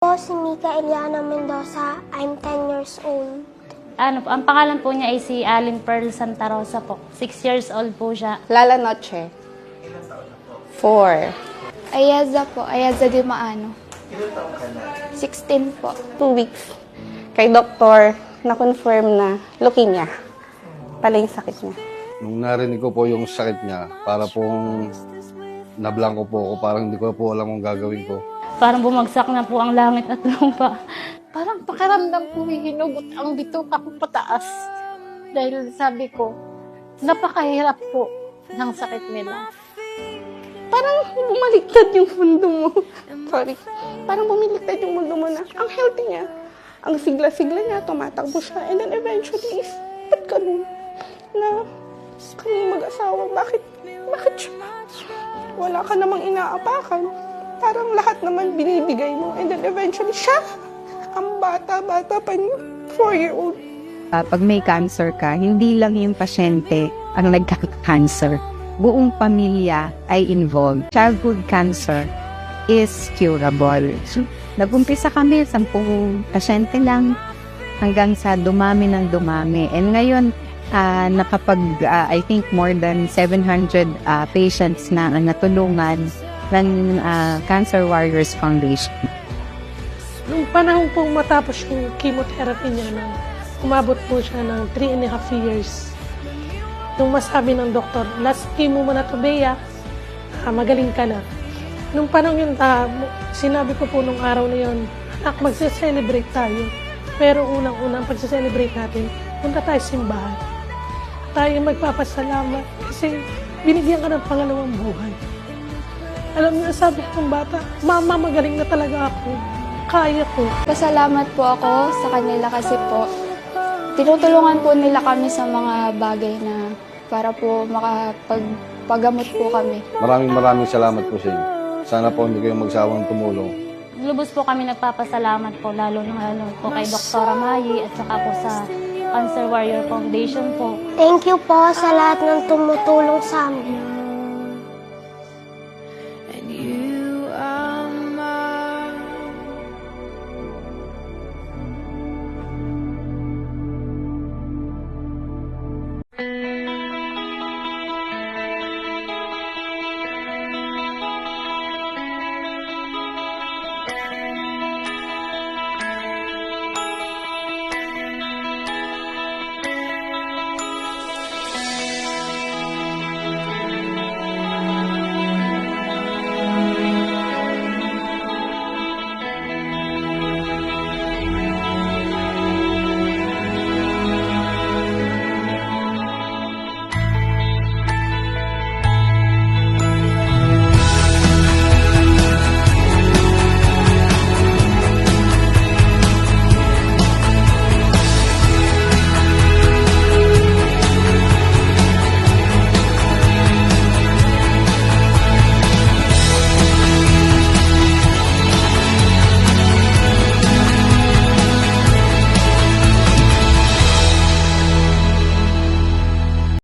Po si Mika Eliana Mendoza. I'm 10 years old. Ang pangalan po niya ay si Allen Pearl Santa Rosa po. 6 years old po siya. Lala Noche. 4. Ayaza po, Ayaza Di Maano. 16 po. 2 weeks. Kay doktor, na-confirm na leukemia. Pala yung sakit niya. Nung narinig ko po yung sakit niya, para pong nablangko po ako, parang hindi ko po alam kung gagawin ko. Parang bumagsak na po ang langit at lupa. Parang pakiramdam ko hinugot ang bitok ako pataas. Dahil sabi ko, napakahirap po ng sakit nila. Parang bumaliktad yung mundo mo. Sorry. Parang bumaliktad yung mundo mo na ang healthy niya. Ang sigla-sigla niya, tumatakbo siya. And then eventually, ba't ganun? Na kami mag-asawa, bakit siya? Wala ka namang inaapakan. Parang lahat naman binibigay mo. And then eventually, siya, ang bata-bata pa niya, 4-year-old. Pag may cancer ka, hindi lang yung pasyente ang nagka-cancer. Buong pamilya ay involved. Childhood cancer is curable. Nag-umpisa kami, 10 pasyente lang hanggang sa dumami ng dumami. And ngayon, I think more than 700 patients na ang natulungan ng Cancer Warriors Foundation. Nung panahon pong matapos yung chemotherapy niya, umabot po siya ng 3.5 years. Nung masabi ng doktor, last chemo mo na to, Bea, magaling ka na. Nung panahon yun, sinabi ko po nung araw na yun, anak, magse-celebrate tayo. Pero unang-unang pagse-celebrate natin, punta tayo simbahan. Tayo magpapasalamat kasi binigyan ka ng pangalawang buhay. Alam niyo, sabi ko ng bata, Mama, magaling na talaga ako. Kaya ko. Pasalamat po ako sa kanila kasi po, tinutulungan po nila kami sa mga bagay na para po makapagpagamot po kami. Maraming salamat po sa inyo. Sana po hindi kayo magsawang tumulong. Lubos po kami nagpapasalamat po, lalo po kay Dr. Mayi at saka po sa Cancer Warrior Foundation po. Thank you po sa lahat ng tumutulong sa amin.